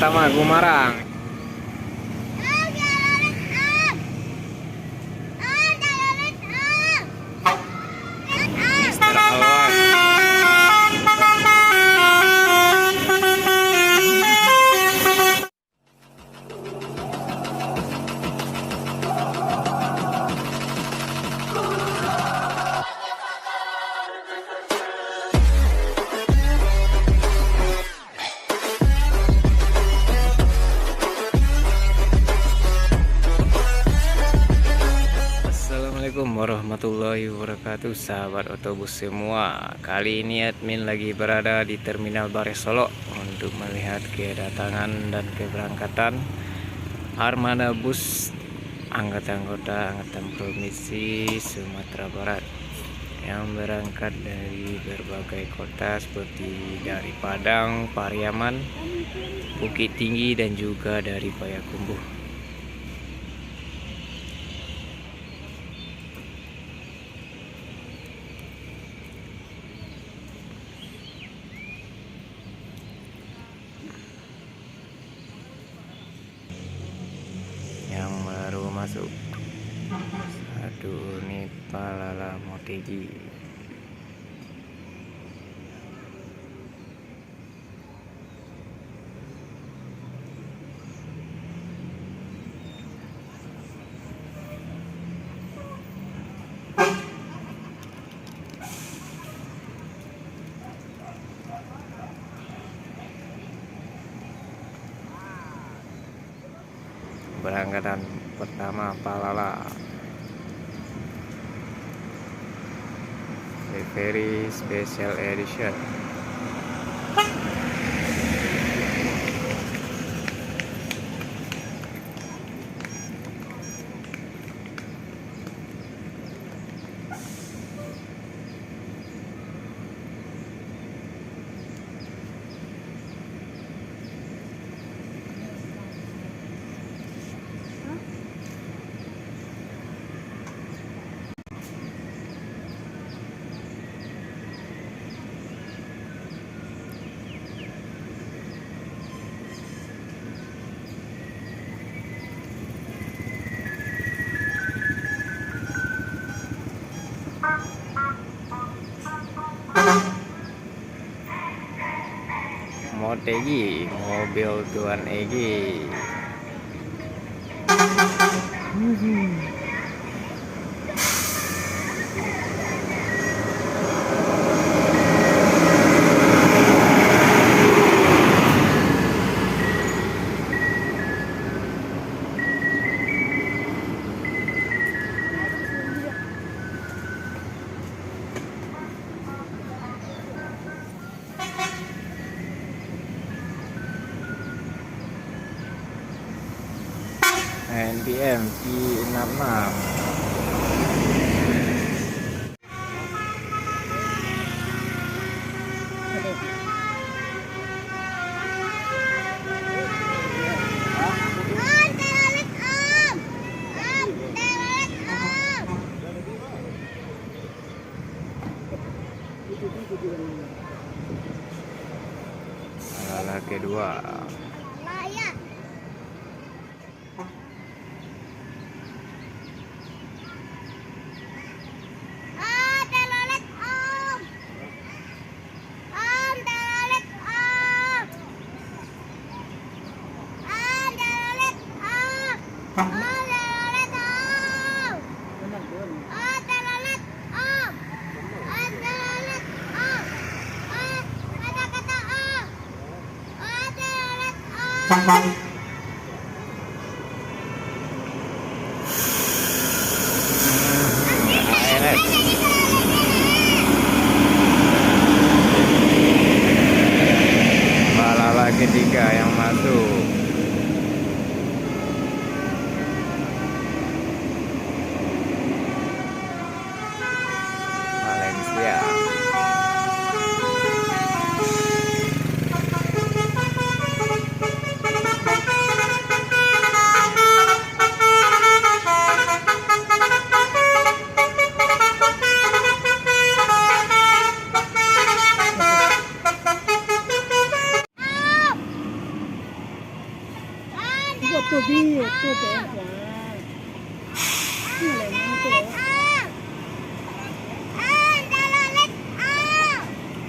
pertama Gumarang. Mister Alwan. Assalamualaikum warahmatullahi wabarakatuh, sahabat otobus semua. Kali ini admin lagi berada di Terminal Bare Solo untuk melihat kedatangan dan keberangkatan armada bus anggota Angkatan Provinsi Sumatera Barat yang berangkat dari berbagai kota seperti dari Padang, Pariaman, Bukit Tinggi, dan juga dari Payakumbuh. Yang baru masuk, satu unit Palala Motegi. Berangkatan pertama Palala, the very special edition. Motegi, mobil Tuan Egi. NPM P66. Palala kedua. Palala ketiga yang masuk. Valencia.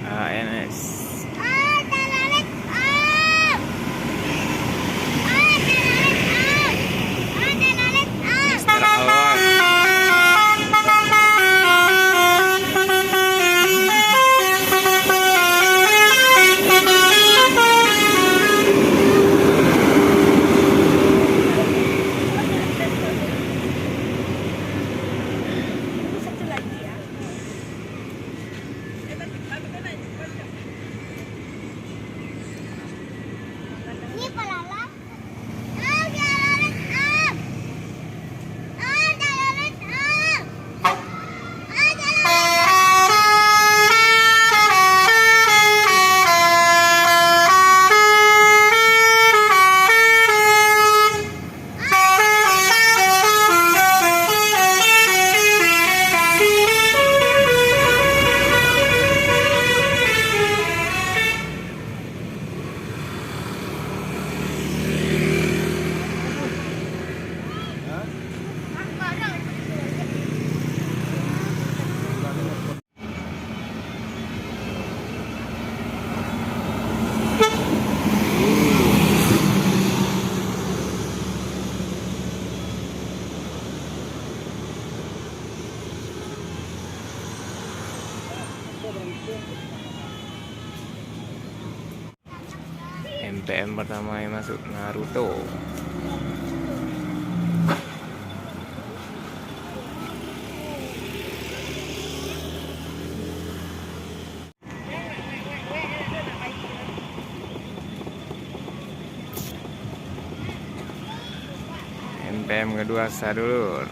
ANS Mister Alwan. MPM pertama yang masuk Naruto. MPM kedua Sadulur.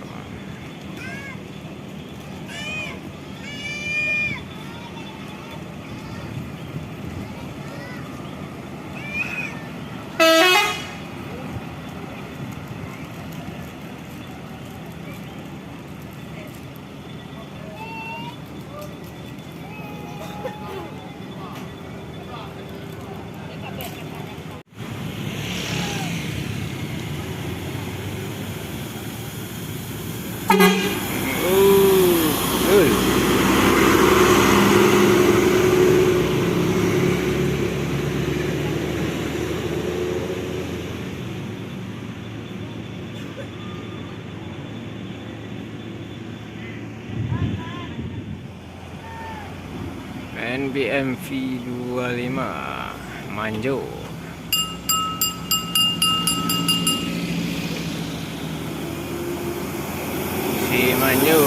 NBM V25 Manjo. Si Manjo.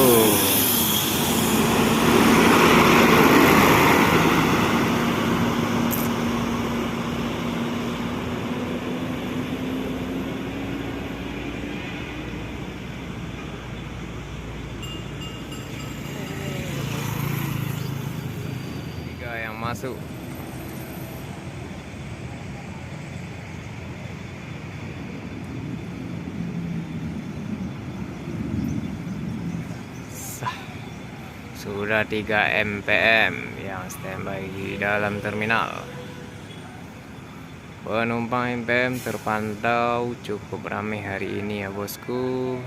Yang masuk sudah 3 MPM yang standby di dalam terminal. Penumpang MPM terpantau cukup ramai hari ini ya bosku,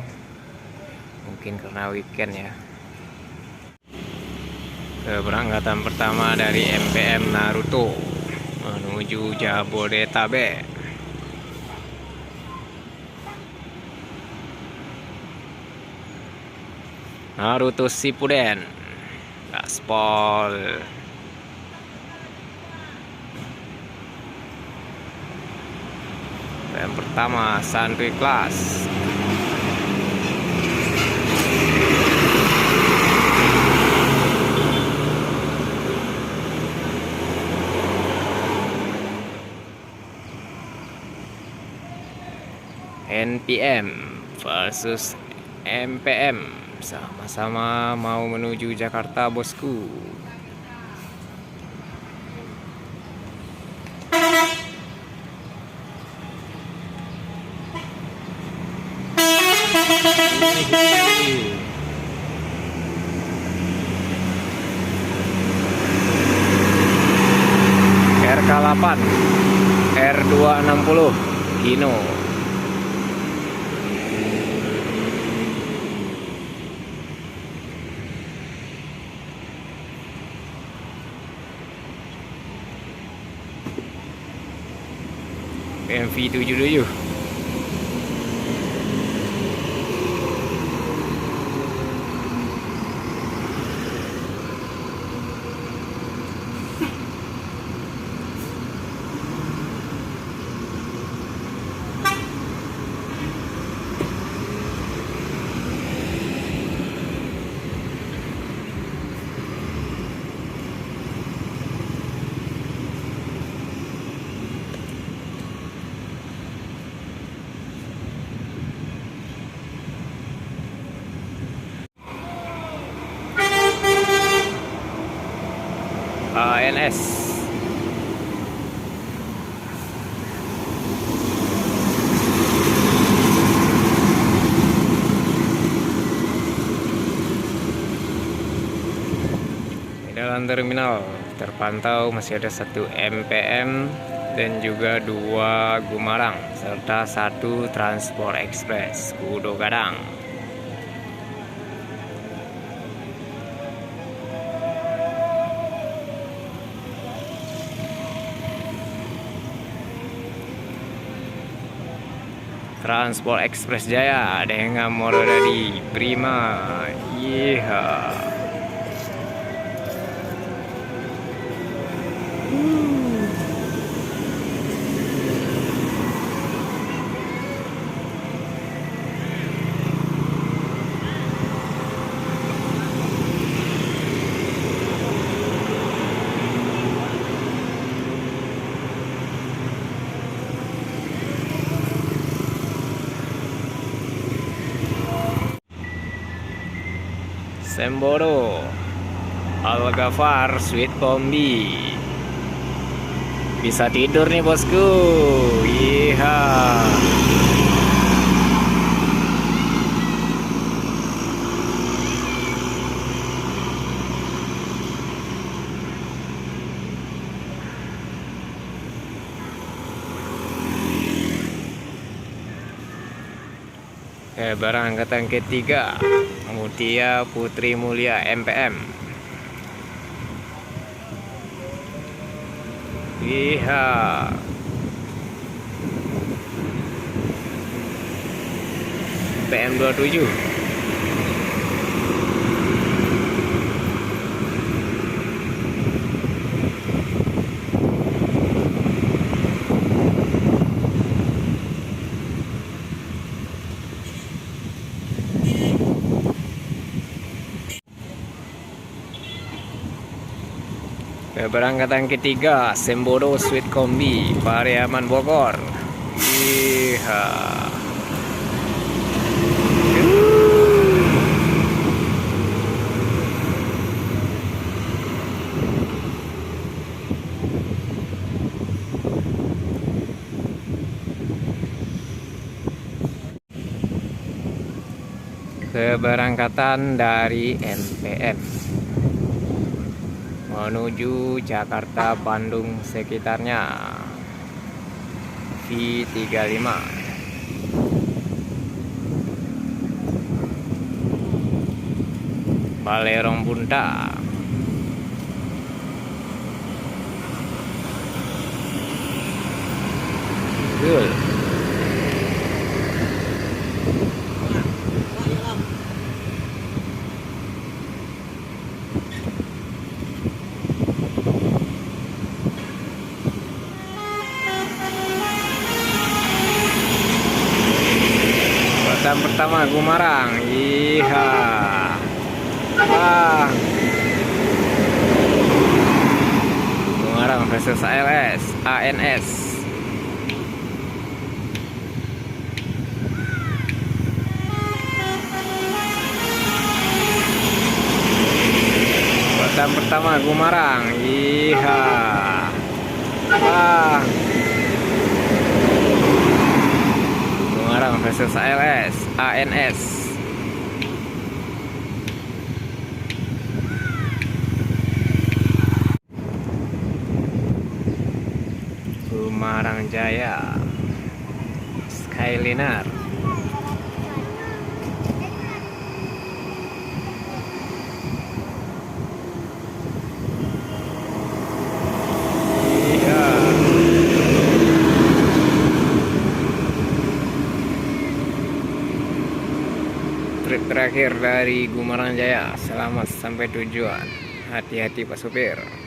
mungkin karena weekend ya. Keberangkatan pertama dari MPM Naruto menuju Jabodetabek. Naruto Shippuden gaspol. Yang pertama santuy kelas. NPM versus MPM sama-sama mau menuju Jakarta bosku. RK8 R260 Hino. MV77. ANS. Di dalam terminal terpantau masih ada 1 MPM dan juga 2 Gumarang serta 1 Transport Express Kudo Gadang. Transport Express Jaya dengan motor dari Prima. Iya. Semboro Algafar Sweet Kombi. Bisa tidur nih bosku. Iya. Barang angkatan ketiga Mutia Putri Mulia MPM. Iya. PM 27. Keberangkatan ketiga Semboro Sweet Kombi Pariaman Bogor. Iya. Keberangkatan dari MPM menuju Jakarta, Bandung sekitarnya V35. Balerong Bunta. Good. Pertama Gumarang. Iya. Wah. Gumarang versus ANS. Pertama Gumarang. Iya. Wah. Gumarang versus ANS. Gumarang Jaya Skyliner. trip terakhir dari Gumarang Jaya. Selamat sampai tujuan. Hati-hati Pak Supir.